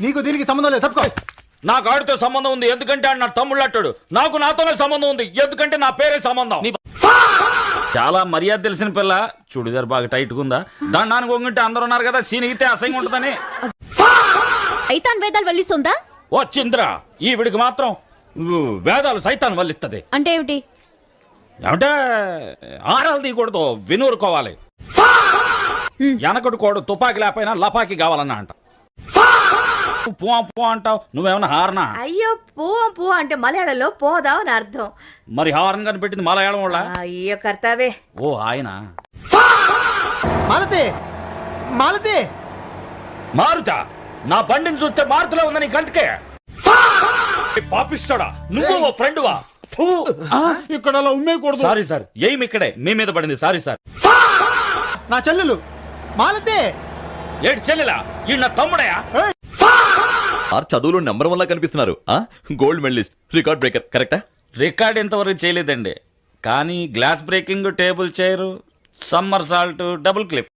నీకు దీనికి సంబంధం లేదు, తప్పుకో. నాకు ఆడితో సంబంధం ఉంది ఎందుకంటే ఆడు నా తమ్ముళ్ళు అట్టాడు. నాకు నాతోనే సంబంధం ఉంది ఎందుకంటే నా పేరే సంబంధం. చాలా మర్యాద తెలిసిన పిల్ల. చూడిదారు బాగా టైట్గా ఉందా? దండానికి వంగుంటే అందరు ఉన్నారు కదా, సీనిగితే అసహ్యంగా ఉంటుందని. సైతాన్ వేదాలు వల్లిస్తుందా? ఓ చింద్ర, ఈవిడికి మాత్రం వేదాలు సైతాన్ వల్లిస్తుంది. అంటే ఏమిటి? ఏమంటే ఆరాలు తీయకూడదు, వినూరుకోవాలి. వెనకడు కోడు తుపాకి లేకపోయినా లపాకి కావాలన్నా అంట. పో అంటావు, నువ్వేమన్నా హారనా? అయ్యో పూ అంటే మలయాళంలో పోదావు అని అర్థం. మరి హారన్ కనిపెట్టింది మలయాళం వాళ్ళ? అయ్యో కర్తావే. ఓ ఆయన మాలతి, మాలతి, మారుతా. నా బండిని చూస్తే మారుతులో ఉందని కంటికే. పాపిస్తాడా నువ్వు? ఓ ఫ్రెండ్వా? ఇక్కడ అలా ఉమ్మేయకూడదు. సారీ సార్, ఏం ఇక్కడే మీ మీద పడింది. Sorry sir. నా చెల్లెలు మాలతి. ఏడు చెల్లెలా? ఈ నా తమ్ముడయా? చదువులో నెంబర్ 1 లా కనిపిస్తున్నారు. గోల్డ్ మెడలిస్ట్, రికార్డ్ బ్రేకర్, కరెక్టా? రికార్డ్ ఎంతవరకు చేయలేదండి, కానీ glass breaking, table chair, summer salt, double clip